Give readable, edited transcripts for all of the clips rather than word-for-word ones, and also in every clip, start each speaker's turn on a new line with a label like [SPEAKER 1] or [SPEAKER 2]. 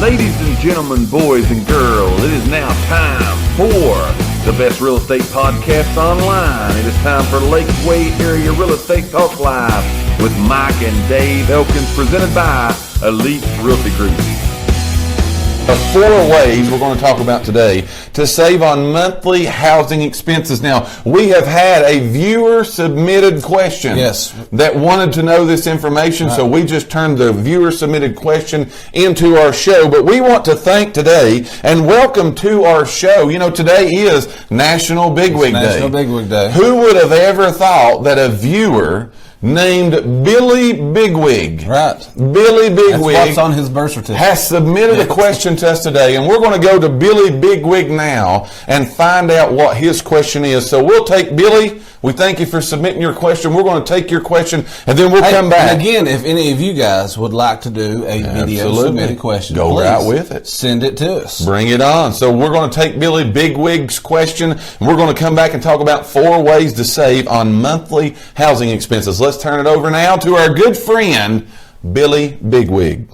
[SPEAKER 1] Ladies and gentlemen, boys and girls, it is now time for the best real estate podcast online. It is time for Lakeway Area Real Estate Talk Live with Mike and Dave Elkins, presented by Elite Realty Group. The 4 ways we're going to talk about today to save on monthly housing expenses. Now, we have had a viewer submitted question that wanted to know this information, so we just turned the viewer submitted question into our show. But we want to thank today and welcome to our show. You know, today is National Bigwig Day.
[SPEAKER 2] National Bigwig Day.
[SPEAKER 1] Who would have ever thought that a viewer named Billy Bigwig. Billy Bigwig.
[SPEAKER 2] That's what's on his birth certificate.
[SPEAKER 1] Has submitted a question to us today, and we're going to go to Billy Bigwig now and find out what his question is. So we'll take Billy. We thank you for submitting your question. We're going to take your question, and then we'll come back.
[SPEAKER 2] And again, if any of you guys would like to do a video submit a question,
[SPEAKER 1] go right with it.
[SPEAKER 2] Send it to us.
[SPEAKER 1] Bring it on. So we're going to take Billy Bigwig's question, and we're going to come back and talk about 4 ways to save on monthly housing expenses. Let's turn it over now to our good friend, Billy Bigwig.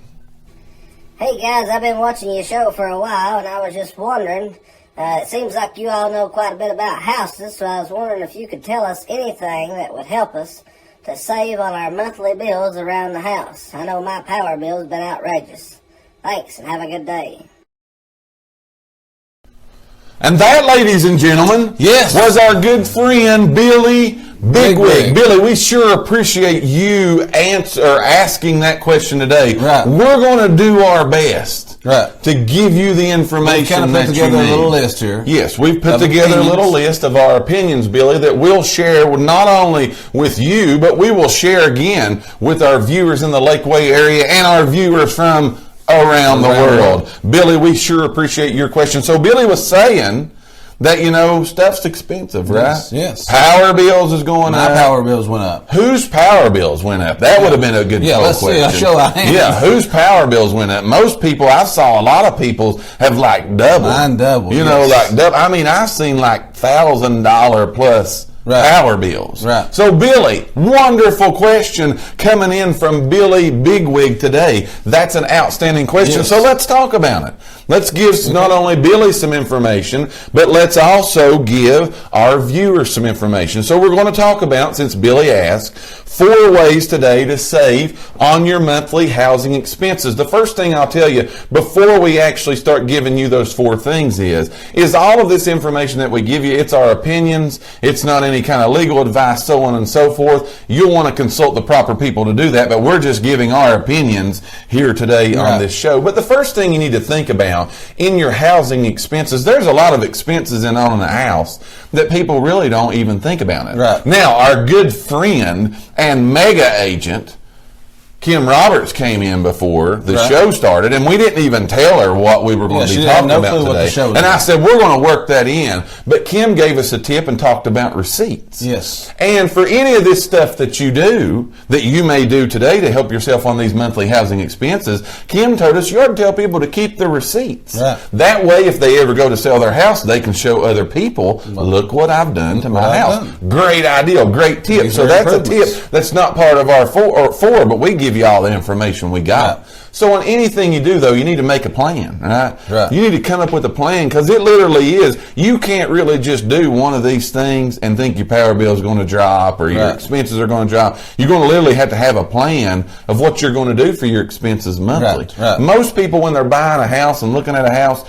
[SPEAKER 3] Hey guys, I've been watching your show for a while, and I was just wondering, it seems like you all know quite a bit about houses, so I was wondering if you could tell us anything that would help us to save on our monthly bills around the house. I know my power bill's been outrageous. Thanks, and have a good day.
[SPEAKER 1] And that, ladies and gentlemen, was our good friend, Billy Bigwig. Billy, we sure appreciate you asking that question today. We're going to do our best to give you the information that you need. We've
[SPEAKER 2] put together a little list here.
[SPEAKER 1] Yes, we've put together a little list of our opinions, Billy, that we'll share not only with you, but we will share again with our viewers in the Lakeway area and our viewers from around the world. Billy, we sure appreciate your question. So Billy was saying that, you know, stuff's expensive, right?
[SPEAKER 2] Yes.
[SPEAKER 1] Power bills is going up.
[SPEAKER 2] My power bills went up.
[SPEAKER 1] Whose power bills went up? That would have been a good
[SPEAKER 2] let's
[SPEAKER 1] question.
[SPEAKER 2] See a show of hands.
[SPEAKER 1] Yeah, whose power bills went up? Most people, I saw a lot of people have like doubled.
[SPEAKER 2] Mine doubled.
[SPEAKER 1] You know, like double. I mean, I've seen like $1,000 plus power bills. So Billy, wonderful question coming in from Billy Bigwig today. That's an outstanding question. So let's talk about it. Let's give not only Billy some information, but let's also give our viewers some information. So we're going to talk about, since Billy asked, 4 ways today to save on your monthly housing expenses. The first thing I'll tell you before we actually start giving you those 4 things is all of this information that we give you, it's our opinions. It's not any kind of legal advice, so on and so forth. You'll want to consult the proper people to do that, but we're just giving our opinions here today on this show. But the first thing you need to think about in your housing expenses, there's a lot of expenses in owning a house that people really don't even think about it. Now, our good friend and mega agent Kim Roberts came in before the show started, and we didn't even tell her what we were going to be talking about today. And I said, we're going to work that in. But Kim gave us a tip and talked about receipts. And for any of this stuff that you do, that you may do today to help yourself on these monthly housing expenses, Kim told us you ought to tell people to keep the receipts. That way, if they ever go to sell their house, they can show other people, look what I've done to my house. Great idea, great tip. So that's a tip that's not part of our 4, but we give you all the information we got. So on anything you do, though, you need to make a plan, You need to come up with a plan, because it literally is, you can't really just do one of these things and think your power bill is going to drop or your expenses are going to drop. You're going to literally have to have a plan of what you're going to do for your expenses monthly. Most people, when they're buying a house and looking at a house,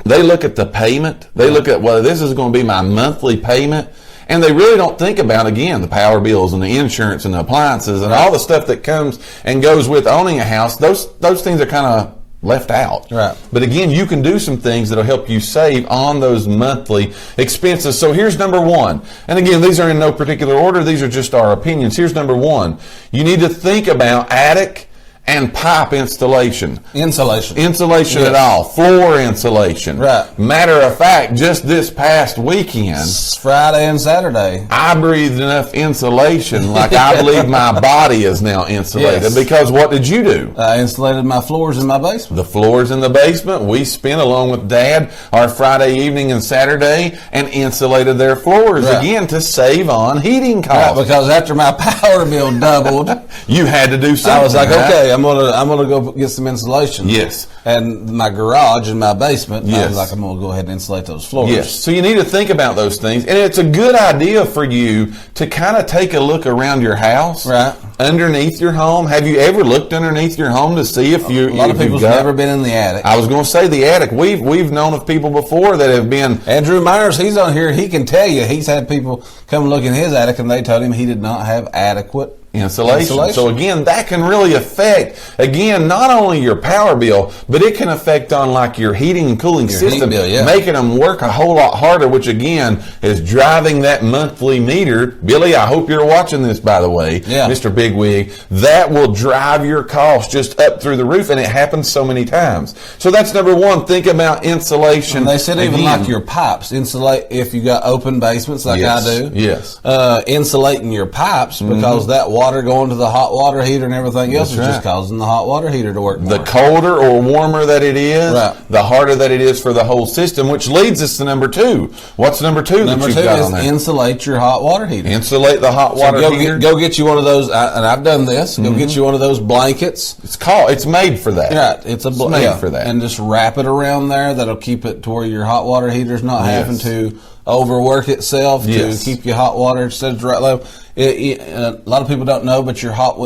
[SPEAKER 1] they look at the payment. They look at, well, this is going to be my monthly payment. And they really don't think about, again, the power bills and the insurance and the appliances and all the stuff that comes and goes with owning a house. Those things are kind of left out. But again, you can do some things that'll help you save on those monthly expenses. So here's number 1. And again, these are in no particular order. These are just our opinions. Here's number 1. You need to think about attic and pipe installation. Insulation at all. Floor insulation. Matter of fact, just this past weekend,
[SPEAKER 2] Friday and Saturday,
[SPEAKER 1] I breathed enough insulation like I believe my body is now insulated. Because what did you do?
[SPEAKER 2] I insulated my floors in my basement.
[SPEAKER 1] The floors in the basement, we spent, along with Dad, our Friday evening and Saturday and insulated their floors again to save on heating costs.
[SPEAKER 2] Because after my power bill doubled,
[SPEAKER 1] you had to do something.
[SPEAKER 2] I was like, okay, I'm gonna go get some insulation.
[SPEAKER 1] Yes.
[SPEAKER 2] And my garage and my basement,
[SPEAKER 1] yes.
[SPEAKER 2] I was like, I'm gonna go ahead and insulate those floors.
[SPEAKER 1] Yes. So you need to think about those things, and it's a good idea for you to kind of take a look around your house,
[SPEAKER 2] right,
[SPEAKER 1] underneath your home. Have you ever looked underneath your home to see if you?
[SPEAKER 2] A lot of people's never been in the attic.
[SPEAKER 1] I was going to say the attic. We've known of people before that have been.
[SPEAKER 2] Andrew Myers, he's on here. He can tell you he's had people come look in his attic, and they told him he did not have adequate
[SPEAKER 1] insulation. So again, that can really affect, again, not only your power bill, but it can affect on like your heating and cooling system,
[SPEAKER 2] bill, yeah.
[SPEAKER 1] making them work a whole lot harder, which again is driving that monthly meter. Billy, I hope you're watching this, by the way, Mr. Bigwig. That will drive your cost just up through the roof, and it happens so many times. So that's number one. Think about insulation.
[SPEAKER 2] And they said even like your pipes, insulate if you got open basements like I do.
[SPEAKER 1] Yes.
[SPEAKER 2] Insulating your pipes because that water going to the hot water heater and everything else is just causing the hot water heater to work more.
[SPEAKER 1] The colder or warmer that it is, the harder that it is for the whole system, which leads us to number two. What's number two that you've got on there?
[SPEAKER 2] Insulate your hot water heater.
[SPEAKER 1] Insulate the hot water heater.
[SPEAKER 2] Go get you one of those, and I've done this. Go get you one of those blankets.
[SPEAKER 1] It's made for that.
[SPEAKER 2] Right. It's made for that. And just wrap it around there. That'll keep it to where your hot water heater's not having to overwork itself to keep your hot water set at the right level. A lot of people don't know, but your hot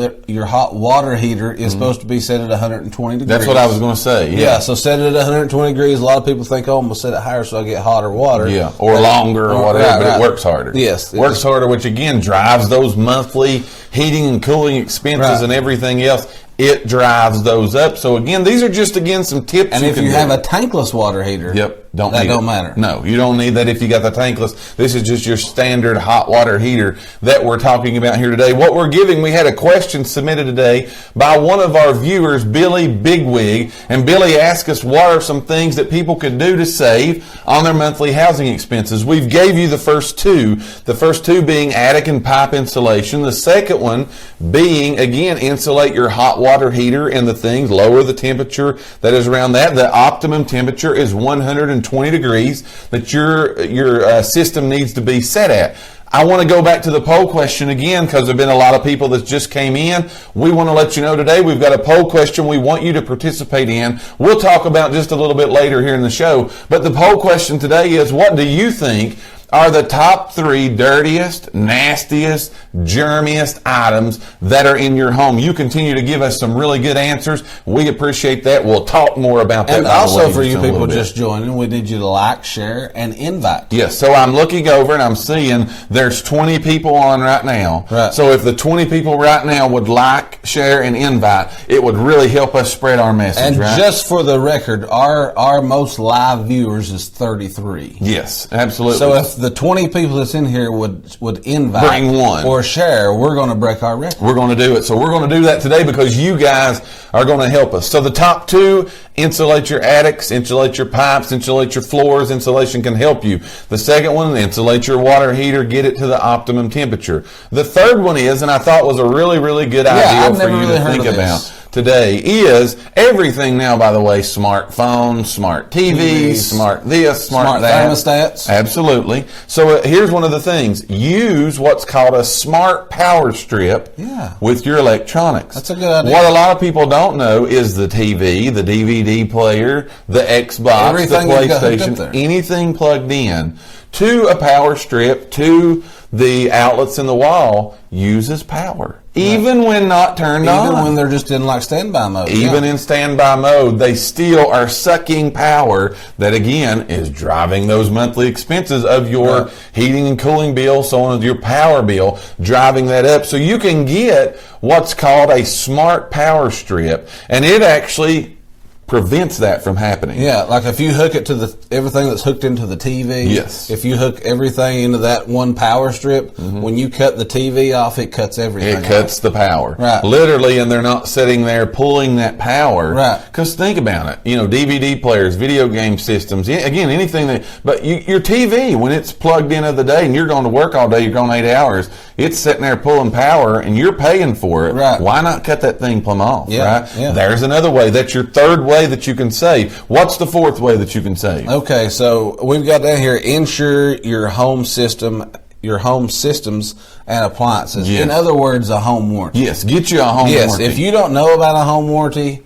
[SPEAKER 2] water heater is supposed to be set at 120 degrees.
[SPEAKER 1] That's what I was going to say.
[SPEAKER 2] Yeah, so set it at 120 degrees. A lot of people think, I'm going to set it higher so I get hotter water.
[SPEAKER 1] Yeah, or longer or whatever, but it works harder.
[SPEAKER 2] Yes.
[SPEAKER 1] It works harder, which again drives those monthly heating and cooling expenses and everything else. It drives those up. So again, these are just some tips.
[SPEAKER 2] And if you have a tankless water heater,
[SPEAKER 1] don't
[SPEAKER 2] matter.
[SPEAKER 1] No, you don't need that if you got the tankless. This is just your standard hot water heater that we're talking about here today. What we're giving, we had a question submitted today by one of our viewers, Billy Bigwig, and Billy asked us what are some things that people could do to save on their monthly housing expenses. We've gave you the first two being attic and pipe insulation. The second one being, again, insulate your hot water heater and the things, lower the temperature that is around that. The optimum temperature is 120 degrees that your system needs to be set at. I want to go back to the poll question again because there have been a lot of people that just came in. We want to let you know today we've got a poll question we want you to participate in. We'll talk about just a little bit later here in the show. But the poll question today is, what do you think are the top 3 dirtiest, nastiest, germiest items that are in your home? You continue to give us some really good answers. We appreciate that. We'll talk more about that.
[SPEAKER 2] And also for you people just joining, we need you to like, share, and invite.
[SPEAKER 1] Yes, so I'm looking over and I'm seeing there's 20 people on right now.
[SPEAKER 2] Right.
[SPEAKER 1] So if the 20 people right now would like, share, and invite, it would really help us spread our message.
[SPEAKER 2] And just for the record, our most live viewers is 33.
[SPEAKER 1] Yes, absolutely.
[SPEAKER 2] So if the 20 people that's in here would invite,
[SPEAKER 1] bring one,
[SPEAKER 2] or share, we're going to break our record.
[SPEAKER 1] We're going to do it. So we're going to do that today because you guys are going to help us. So the top 2, insulate your attics, insulate your pipes, insulate your floors. Insulation can help you. The second one, insulate your water heater, get it to the optimum temperature. The third one is, and I thought was a really, really good idea for you to think about today, is everything now, by the way, smartphones, smart TVs, smart this, smart that.
[SPEAKER 2] Thermostats.
[SPEAKER 1] Absolutely. So here's one of the things. Use what's called a smart power strip with your electronics.
[SPEAKER 2] That's a good idea.
[SPEAKER 1] What a lot of people don't know is the TV, the DVD player, the Xbox,
[SPEAKER 2] everything
[SPEAKER 1] the PlayStation, anything plugged in to a power strip, to the outlets in the wall, uses power. Even when not turned on.
[SPEAKER 2] Even when they're just in like standby mode.
[SPEAKER 1] Even in standby mode, they still are sucking power that, again, is driving those monthly expenses of your heating and cooling bill, so on, your power bill, driving that up. So you can get what's called a smart power strip, and it actually prevents that from happening.
[SPEAKER 2] Yeah, like if you hook it to everything that's hooked into the TV.
[SPEAKER 1] Yes.
[SPEAKER 2] If you hook everything into that one power strip, when you cut the TV off, it cuts everything off.
[SPEAKER 1] It cuts the power.
[SPEAKER 2] Right.
[SPEAKER 1] Literally, and they're not sitting there pulling that power.
[SPEAKER 2] Right.
[SPEAKER 1] Because think about it. DVD players, video game systems, again, anything that, but your TV, when it's plugged in of the day and you're going to work all day, you're going 8 hours, it's sitting there pulling power and you're paying for it.
[SPEAKER 2] Right.
[SPEAKER 1] Why not cut that thing plumb off?
[SPEAKER 2] Yeah.
[SPEAKER 1] Right?
[SPEAKER 2] Yeah.
[SPEAKER 1] There's another way. That's your third way that you can save. What's the fourth way that you can save?
[SPEAKER 2] Okay, so we've got down here, insure your home system your home systems and appliances.
[SPEAKER 1] Yes.
[SPEAKER 2] In other words, a home warranty.
[SPEAKER 1] Yes, get you a home warranty.
[SPEAKER 2] Yes, if you don't know about a home warranty,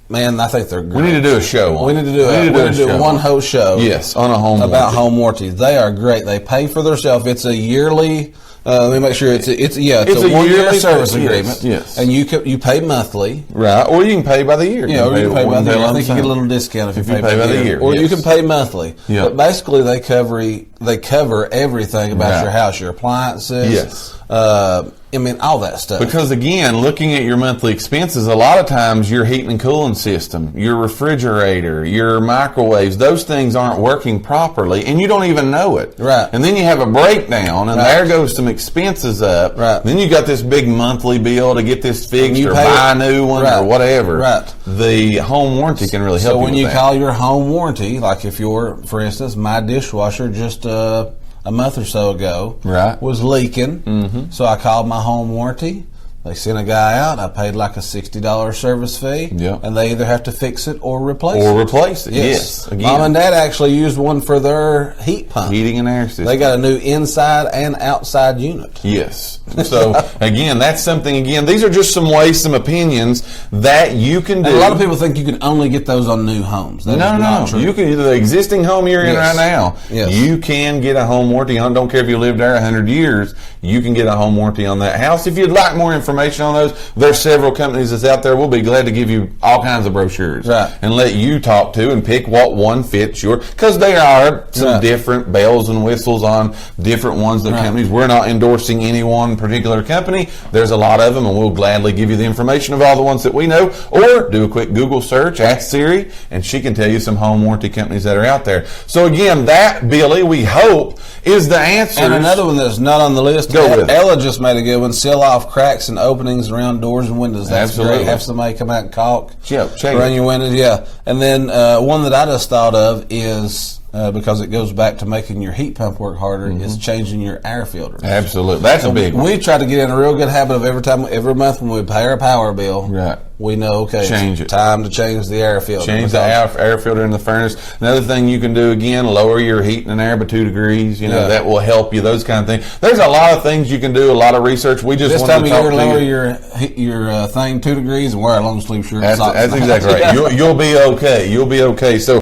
[SPEAKER 2] man, I think they're great.
[SPEAKER 1] We need to do a show on
[SPEAKER 2] We need to do one whole show.
[SPEAKER 1] Yes, on a home
[SPEAKER 2] about
[SPEAKER 1] warranty.
[SPEAKER 2] home warranty. They are great. They pay for themselves. It's a yearly. Let me make sure it's a 1 year service agreement.
[SPEAKER 1] Yes,
[SPEAKER 2] and you pay monthly.
[SPEAKER 1] Right, or you can pay by the year.
[SPEAKER 2] Yeah, or you can pay by the year. I think you get a little discount if you pay by the year. Or you can pay monthly.
[SPEAKER 1] Yep.
[SPEAKER 2] But basically, they cover everything about your house, your appliances.
[SPEAKER 1] Yes.
[SPEAKER 2] I mean, all that stuff.
[SPEAKER 1] Because again, looking at your monthly expenses, a lot of times your heating and cooling system, your refrigerator, your microwaves, those things aren't working properly, and you don't even know it.
[SPEAKER 2] Right.
[SPEAKER 1] And then you have a breakdown, and there goes some expenses up.
[SPEAKER 2] Right.
[SPEAKER 1] Then you got this big monthly bill to get this fixed or
[SPEAKER 2] pay
[SPEAKER 1] buy a new one or whatever.
[SPEAKER 2] Right.
[SPEAKER 1] The home warranty can really help you with that.
[SPEAKER 2] So when you call your home warranty, like if for instance, my dishwasher just a month or so ago was leaking. Mm-hmm. So I called my home warranty. They sent a guy out. I paid like a $60 service fee.
[SPEAKER 1] Yep.
[SPEAKER 2] And they either have to fix it or replace it.
[SPEAKER 1] Yes. Again.
[SPEAKER 2] Mom and Dad actually used one for their heat pump.
[SPEAKER 1] Heating and air system.
[SPEAKER 2] They got a new inside and outside unit.
[SPEAKER 1] Yes. So, again, that's something, these are just some ways, some opinions that you can do.
[SPEAKER 2] And a lot of people think you can only get those on new homes. That is not true.
[SPEAKER 1] You can, the existing home you're in right now, you can get a home warranty on. Don't care if you lived there 100 years, you can get a home warranty on that house. If you'd like more information on those, there's several companies that's out there. We'll be glad to give you all kinds of brochures and let you talk to and pick what one fits your, because there are some different bells and whistles on different ones, the companies. We're not endorsing any one particular company. There's a lot of them, and we'll gladly give you the information of all the ones that we know, or do a quick Google search, ask Siri, and she can tell you some home warranty companies that are out there. So again, that, Billy, we hope is the answer.
[SPEAKER 2] And another one that's not on the list,
[SPEAKER 1] Go with it.
[SPEAKER 2] Ella just made a good one, seal off cracks and openings around doors and windows. That's great. Have somebody come out and caulk around your windows. Yeah. And then one that I just thought of is, because it goes back to making your heat pump work harder, is changing your air filters.
[SPEAKER 1] Absolutely. That's a big one.
[SPEAKER 2] We try to get in a real good habit of every month when we pay our power bill, we know,
[SPEAKER 1] change it.
[SPEAKER 2] Time to change the air filter.
[SPEAKER 1] Change the air filter in the furnace. Another thing you can do, again, lower your heat and air by 2 degrees. That will help you, those kind of things. There's a lot of things you can do, a lot of research. We just
[SPEAKER 2] this
[SPEAKER 1] wanted
[SPEAKER 2] time
[SPEAKER 1] to
[SPEAKER 2] you
[SPEAKER 1] talk
[SPEAKER 2] ever
[SPEAKER 1] to
[SPEAKER 2] lower
[SPEAKER 1] you.
[SPEAKER 2] your thing 2 degrees and wear a long sleeve shirt.
[SPEAKER 1] That's exactly right. You'll be okay. You'll be okay. So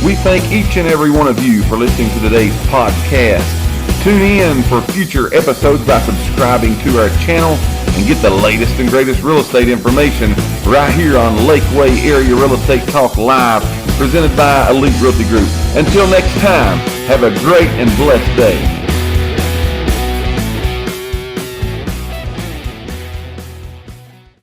[SPEAKER 1] we thank each and every one of you for listening to today's podcast. Tune in for future episodes by subscribing to our channel and get the latest and greatest real estate information right here on Lakeway Area Real Estate Talk Live, presented by Elite Realty Group. Until next time, have a great and blessed day.